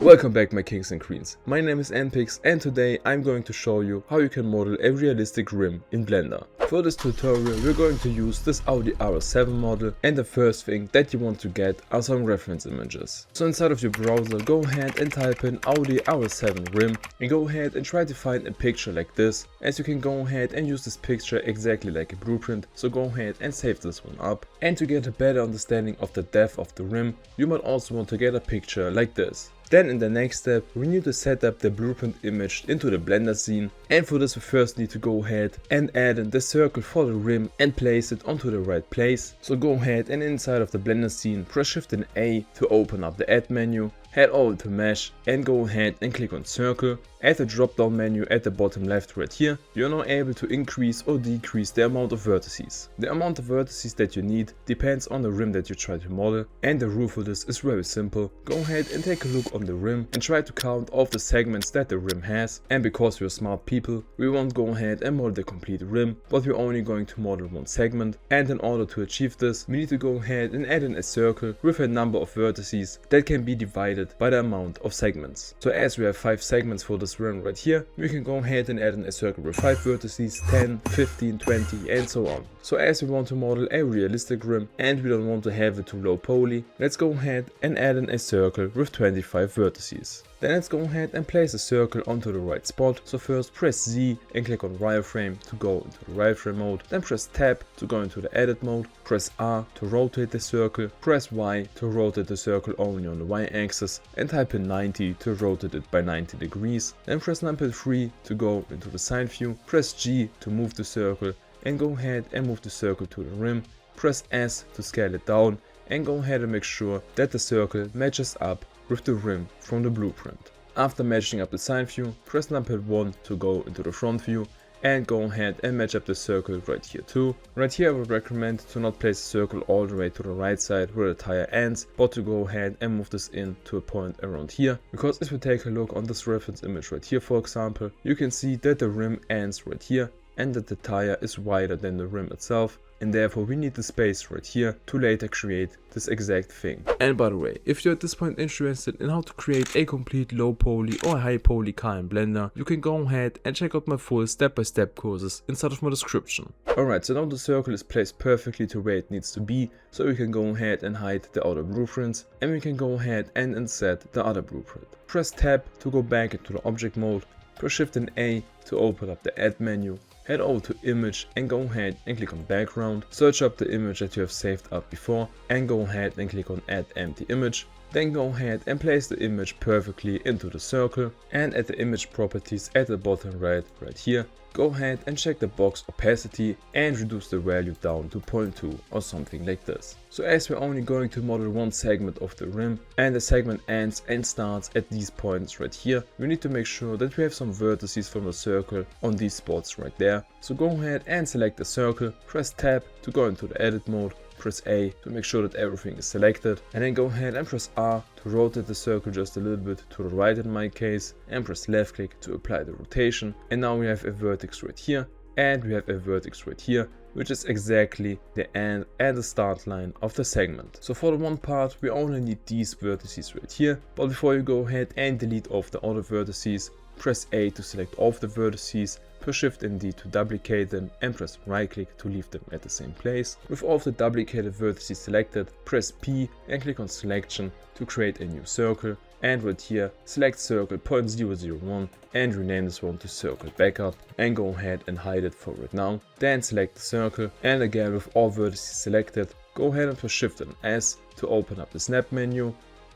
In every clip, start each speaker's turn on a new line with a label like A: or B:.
A: Welcome back my kings and queens, my name is Npix and today I'm going to show you how you can model a realistic rim in Blender. For this tutorial we're going to use this Audi RS7 model, and the first thing that you want to get are some reference images. So inside of your browser go ahead and type in Audi RS7 rim and go ahead and try to find a picture like this, as you can go ahead and use this picture exactly like a blueprint, so go ahead and save this one up. And to get a better understanding of the depth of the rim, you might also want to get a picture like this. Then in the next step we need to set up the blueprint image into the Blender scene, and for this we first need to go ahead and add in the circle for the rim and place it onto the right place. So go ahead and inside of the Blender scene press Shift and A to open up the add menu, head over to mesh and go ahead and click on circle. At the drop down menu at the bottom left right here, you are now able to increase or decrease the amount of vertices. The amount of vertices that you need depends on the rim that you try to model, and the rule for this is very simple. Go ahead and take a look on the rim and try to count all the segments that the rim has, and because we are smart people we won't go ahead and model the complete rim, but we're only going to model one segment, and in order to achieve this we need to go ahead and add in a circle with a number of vertices that can be divided by the amount of segments. So as we have 5 segments for this rim right here, we can go ahead and add in a circle with 5 vertices, 10, 15, 20 and so on. So as we want to model a realistic rim and we don't want to have it too low poly, let's go ahead and add in a circle with 25 vertices. Then let's go ahead and place a circle onto the right spot. So first press Z and click on wireframe to go into the wireframe mode, then press tab to go into the edit mode, press R to rotate the circle, press Y to rotate the circle only on the Y axis, and type in 90 to rotate it by 90 degrees. Then press numpad 3 to go into the side view, press G to move the circle and go ahead and move the circle to the rim, press S to scale it down and go ahead and make sure that the circle matches up with the rim from the blueprint. After matching up the side view, press numpad 1 to go into the front view and go ahead and match up the circle right here too. Right here I would recommend to not place the circle all the way to the right side where the tire ends, but to go ahead and move this in to a point around here, because if we take a look on this reference image right here for example, you can see that the rim ends right here and that the tire is wider than the rim itself, and therefore we need the space right here to later create this exact thing. And by the way, if you're at this point interested in how to create a complete low poly or high poly car in Blender, you can go ahead and check out my full step-by-step courses inside of my description. Alright, so now the circle is placed perfectly to where it needs to be, so we can go ahead and hide the other blueprints, and we can go ahead and insert the other blueprint. Press tab to go back into the object mode, press Shift and A to open up the add menu, head over to image and go ahead and click on background, search up the image that you have saved up before and go ahead and click on add empty image. Then go ahead and place the image perfectly into the circle, and at the image properties at the bottom right here, go ahead and check the box opacity and reduce the value down to 0.2 or something like this. So as we're only going to model one segment of the rim and the segment ends and starts at these points right here, we need to make sure that we have some vertices from the circle on these spots right there. So go ahead and select the circle, press tab to go into the edit mode, press A to make sure that everything is selected, and then go ahead and press R to rotate the circle just a little bit to the right in my case, and press left click to apply the rotation. And now we have a vertex right here and we have a vertex right here, which is exactly the end and the start line of the segment. So for the one part we only need these vertices right here, but before you go ahead and delete off the other vertices, press A to select all of the vertices, press Shift and D to duplicate them and press right click to leave them at the same place. With all of the duplicated vertices selected, press P and click on selection to create a new circle, and right here select circle 0.001 and rename this one to circle backup and go ahead and hide it for right now. Then select the circle and again with all vertices selected, go ahead and press Shift and S to open up the snap menu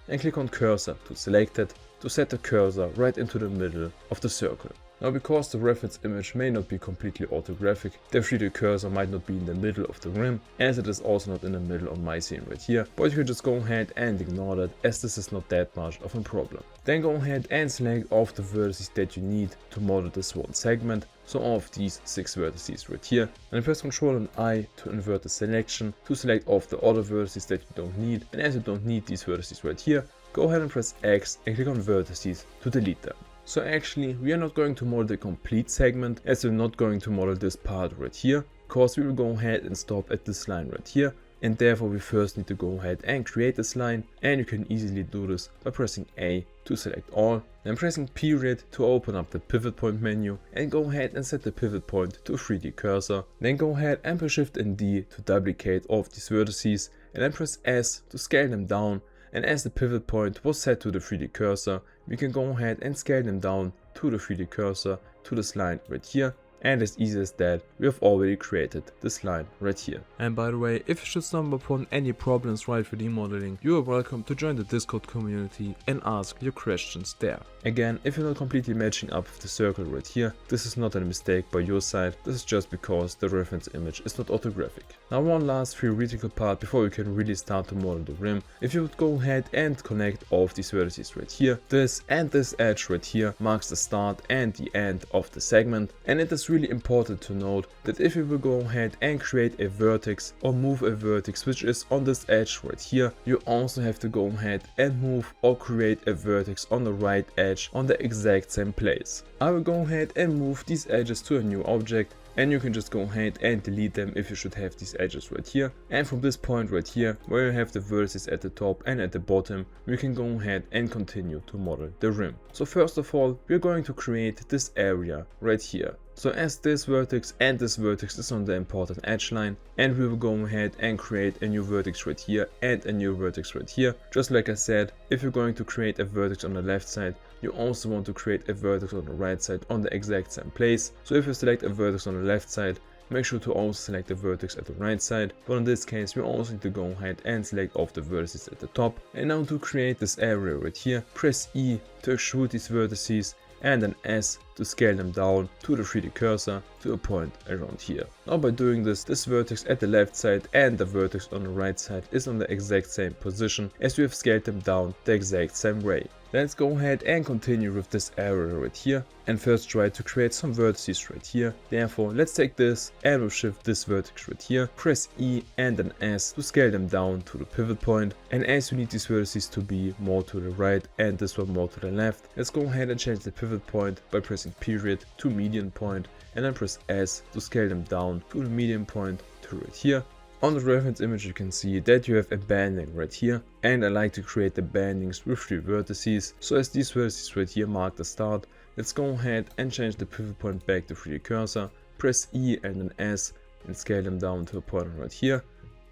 A: and click on cursor to select it to set the cursor right into the middle of the circle. Now because the reference image may not be completely orthographic, the 3D cursor might not be in the middle of the rim, as it is also not in the middle of my scene right here, but you can just go ahead and ignore that, as this is not that much of a problem. Then go ahead and select all of the vertices that you need to model this one segment, so all of these 6 vertices right here, and press Ctrl and I to invert the selection to select all of the other vertices that you don't need, and as you don't need these vertices right here, go ahead and press X and click on vertices to delete them. So actually we are not going to model the complete segment, as we're not going to model this part right here, because we will go ahead and stop at this line right here, and therefore we first need to go ahead and create this line, and you can easily do this by pressing A to select all, then pressing period to open up the pivot point menu and go ahead and set the pivot point to 3D cursor. Then go ahead and press Shift and D to duplicate all of these vertices, and then press S to scale them down, and as the pivot point was set to the 3D cursor, we can go ahead and scale them down to the 3D cursor to this line right here. And as easy as that, we have already created this line right here. And by the way, if you should stumble upon any problems while 3D modeling, you are welcome to join the Discord community and ask your questions there. Again, if you're not completely matching up with the circle right here, this is not a mistake by your side, this is just because the reference image is not orthographic. Now one last theoretical part before you can really start to model the rim. If you would go ahead and connect all of these vertices right here, this and this edge right here marks the start and the end of the segment, and it is really important to note that if you will go ahead and create a vertex or move a vertex which is on this edge right here, you also have to go ahead and move or create a vertex on the right edge on the exact same place. I will go ahead and move these edges to a new object, and you can just go ahead and delete them if you should have these edges right here. And from this point right here, where you have the vertices at the top and at the bottom, we can go ahead and continue to model the rim. So first of all, we're going to create this area right here. So as this vertex and this vertex is on the important edge line, and we will go ahead and create a new vertex right here and a new vertex right here. Just like I said, if you're going to create a vertex on the left side, you also want to create a vertex on the right side on the exact same place. So if you select a vertex on the left side, make sure to also select the vertex at the right side, but in this case we also need to go ahead and select off the vertices at the top. And now to create this area right here, press E to extrude these vertices and an S to scale them down to the 3D cursor to a point around here. Now by doing this, this vertex at the left side and the vertex on the right side is on the exact same position as we have scaled them down the exact same way. Let's go ahead and continue with this area right here, and first try to create some vertices right here. Therefore let's take this and we'll shift this vertex right here, press E and an S to scale them down to the pivot point. And as we need these vertices to be more to the right and this one more to the left, let's go ahead and change the pivot point by pressing period to median point, and then press S to scale them down to the median point to right here. On the reference image you can see that you have a banding right here, and I like to create the bandings with 3 vertices. So as these vertices right here mark the start, let's go ahead and change the pivot point back to 3D cursor, press E and an S and scale them down to a point right here.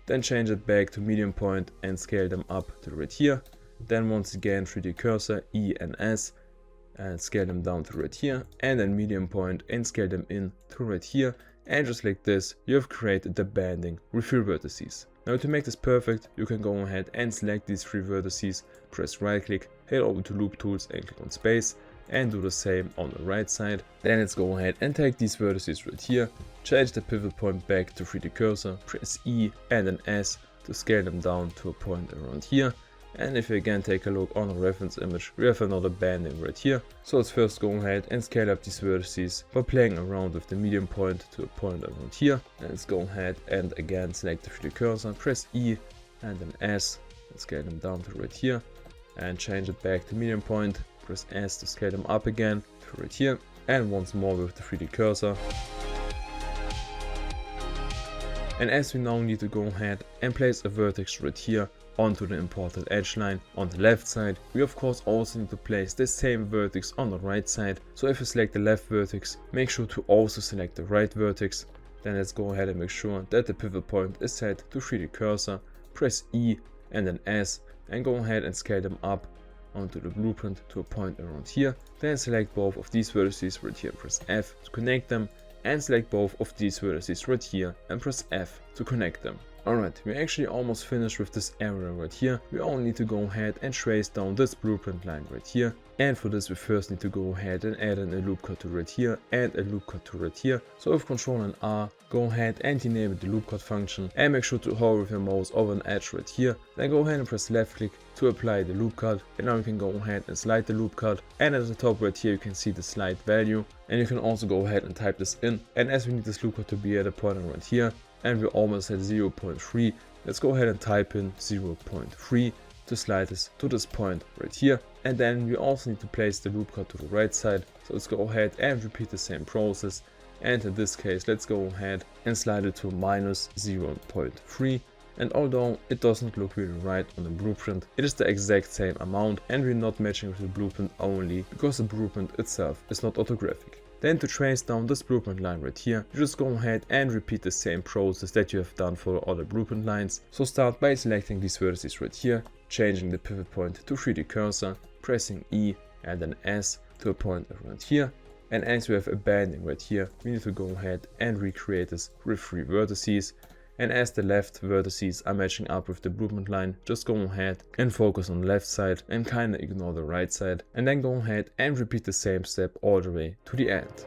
A: Then change it back to median point and scale them up to right here. Then once again 3D cursor, E and S, and scale them down to right here, and then median point and scale them in to right here. And just like this, you have created the banding with 3 vertices. Now to make this perfect, you can go ahead and select these 3 vertices, press right click, head over to loop tools and click on space, and do the same on the right side. Then let's go ahead and take these vertices right here, change the pivot point back to 3D cursor, press E and an S to scale them down to a point around here. And if you again take a look on the reference image, we have another banding right here. So let's first go ahead and scale up these vertices by playing around with the median point to a point around here. And let's go ahead and again select the 3D cursor, press E and an S and scale them down to right here. And change it back to median point, press S to scale them up again to right here. And once more with the 3D cursor. And as we now need to go ahead and place a vertex right here onto the imported edge line on the left side, we of course also need to place the same vertex on the right side. So if you select the left vertex, make sure to also select the right vertex. Then let's go ahead and make sure that the pivot point is set to 3D cursor, press E and then S, and go ahead and scale them up onto the blueprint to a point around here. Then select both of these vertices right here, press F to connect them, and select both of these vertices right here and press F to connect them. Alright, we're actually almost finished with this area right here. We only need to go ahead and trace down this blueprint line right here. And for this we first need to go ahead and add in a loop cut to right here and a loop cut to right here. So with Ctrl and R, go ahead and enable the loop cut function and make sure to hover with your mouse over an edge right here. Then go ahead and press left click to apply the loop cut, and now you can go ahead and slide the loop cut, and at the top right here you can see the slide value, and you can also go ahead and type this in. And as we need this loop cut to be at a point around here, and we're almost at 0.3, let's go ahead and type in 0.3 to slide this to this point right here. And then we also need to place the loop cut to the right side, so let's go ahead and repeat the same process, and in this case let's go ahead and slide it to minus 0.3, and although it doesn't look really right on the blueprint, it is the exact same amount, and we're not matching with the blueprint only because the blueprint itself is not orthographic. Then to trace down this blueprint line right here, you just go ahead and repeat the same process that you have done for other blueprint lines. So start by selecting these vertices right here, changing the pivot point to 3D cursor, pressing E and then S to a point around here. And as we have a banding right here, we need to go ahead and recreate this with 3 vertices. And as the left vertices are matching up with the blueprint line, just go ahead and focus on the left side and kinda ignore the right side. And then go ahead and repeat the same step all the way to the end.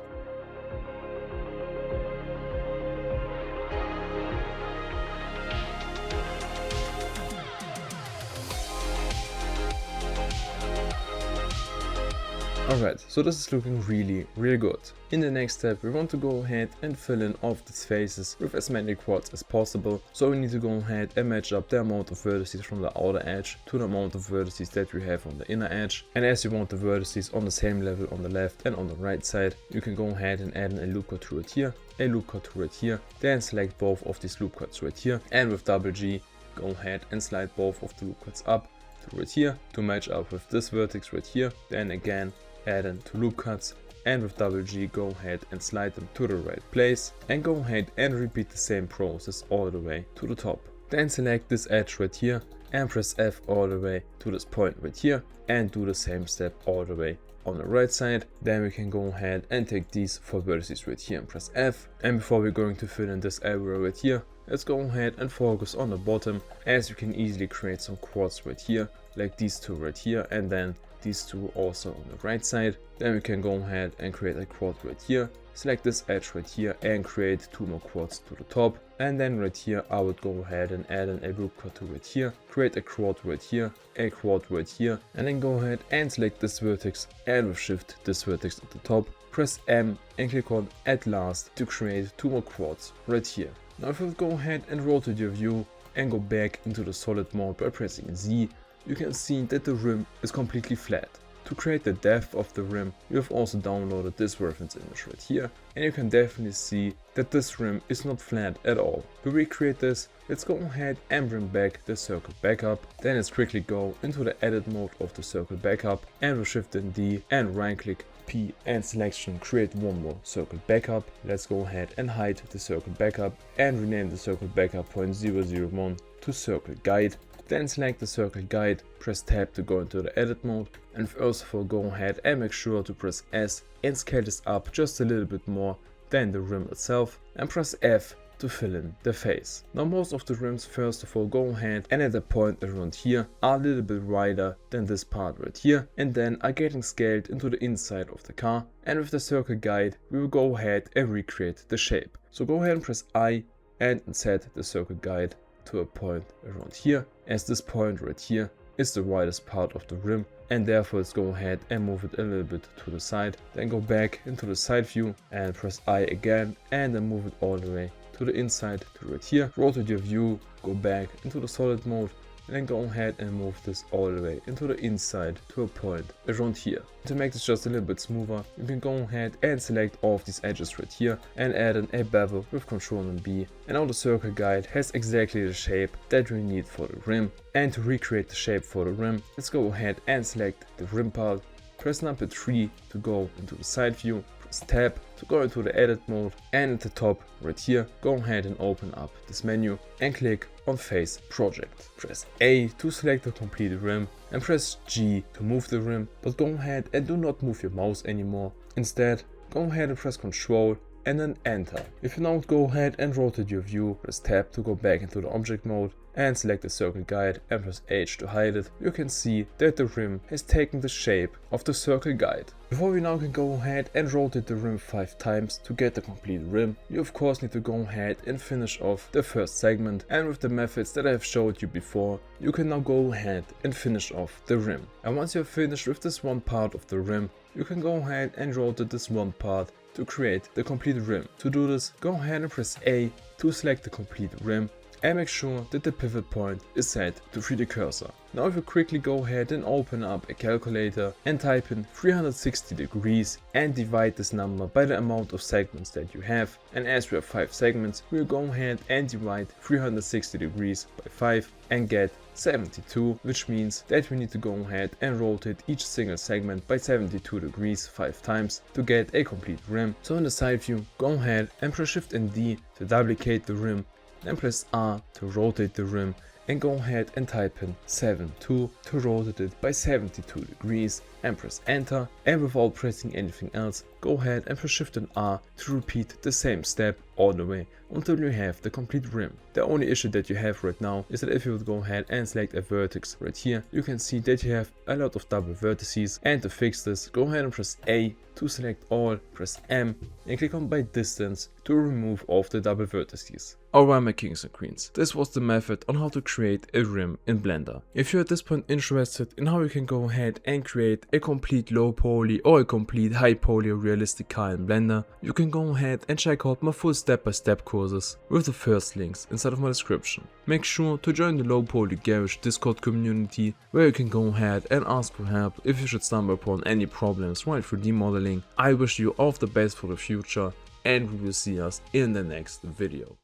A: Alright, so this is looking really good. In the next step, we want to go ahead and fill in all of these faces with as many quads as possible. So we need to go ahead and match up the amount of vertices from the outer edge to the amount of vertices that we have on the inner edge. And as you want the vertices on the same level on the left and on the right side, you can go ahead and add in a loop cut tool right here, a loop cut tool right here, then select both of these loop cuts right here, and with double G, go ahead and slide both of the loop cuts up to right here to match up with this vertex right here, then again add in 2 loop cuts, and with double G go ahead and slide them to the right place, and go ahead and repeat the same process all the way to the top. Then select this edge right here and press F all the way to this point right here, and do the same step all the way on the right side. Then we can go ahead and take these 4 vertices right here and press F. And before we're going to fill in this area right here, let's go ahead and focus on the bottom, as you can easily create some quads right here, like these 2 right here, and then these 2 also on the right side. Then we can go ahead and create a quad right here, select this edge right here and create 2 more quads to the top. And then right here I would go ahead and add in a loop cut to right here, create a quad right here, a quad right here, and then go ahead and select this vertex and with shift this vertex at the top, press M and click on Add Last to create 2 more quads right here. Now if we go ahead and rotate your view and go back into the solid mode by pressing Z, you can see that the rim is completely flat. To create the depth of the rim, you have also downloaded this reference image right here, and you can definitely see that this rim is not flat at all. To recreate this, let's go ahead and bring back the circle backup. Then let's quickly go into the edit mode of the circle backup, and with Shift and D and right click P and selection create 1 more circle backup. Let's go ahead and hide the circle backup and rename the circle backup point 001 to circle guide. Then select the circle guide, press tab to go into the edit mode, and first of all go ahead and make sure to press S and scale this up just a little bit more than the rim itself, and press F to fill in the face. Now most of the rims first of all go ahead and at a point around here are a little bit wider than this part right here, and then are getting scaled into the inside of the car, and with the circle guide we will go ahead and recreate the shape. So go ahead and press I and set the circle guide to a point around here, as this point right here is the widest part of the rim, and therefore let's go ahead and move it a little bit to the side. Then go back into the side view and press I again, and then move it all the way to the inside to right here. Rotate your view, go back into the solid mode, and then go ahead and move this all the way into the inside to a point around here. To make this just a little bit smoother, you can go ahead and select all of these edges right here and add in a bevel with Ctrl and B, and now the circle guide has exactly the shape that we need for the rim. And to recreate the shape for the rim, let's go ahead and select the rim part, press number 3 to go into the side view, press tab to go into the edit mode, and at the top right here go ahead and open up this menu and click on Face Project. Press A to select the complete rim and press G to move the rim, but go ahead and do not move your mouse anymore. Instead, go ahead and press Ctrl and then Enter. If you now go ahead and rotate your view, press Tab to go back into the object mode and select the circle guide and press H to hide it, you can see that the rim has taken the shape of the circle guide. Before we now can go ahead and rotate the rim 5 times to get the complete rim, you of course need to go ahead and finish off the first segment, and with the methods that I have showed you before, you can now go ahead and finish off the rim. And once you have finished with this one part of the rim, you can go ahead and rotate this one part to create the complete rim. To do this, go ahead and press A to select the complete rim, and make sure that the pivot point is set to 3D cursor. Now if you quickly go ahead and open up a calculator and type in 360 degrees and divide this number by the amount of segments that you have, and as we have 5 segments, we'll go ahead and divide 360 degrees by 5 and get 72, which means that we need to go ahead and rotate each single segment by 72 degrees 5 times to get a complete rim. So in the side view, go ahead and press Shift and D to duplicate the rim, then press R to rotate the rim, and go ahead and type in 72 to rotate it by 72 degrees and press enter, and without pressing anything else, go ahead and press Shift and R to repeat the same step all the way until you have the complete rim. The only issue that you have right now is that if you would go ahead and select a vertex right here, you can see that you have a lot of double vertices, and to fix this, go ahead and press A to select all, press M and click on by distance to remove all of the double vertices. Alright my kings and queens, this was the method on how to create a rim in Blender. If you're at this point interested in how you can go ahead and create a complete low poly or a complete high poly realistic car in Blender, you can go ahead and check out my full step-by-step courses with the first links inside of my description. Make sure to join the Low Poly Garage Discord community, where you can go ahead and ask for help if you should stumble upon any problems while 3D modeling. I wish you all of the best for the future, and we will see us in the next video.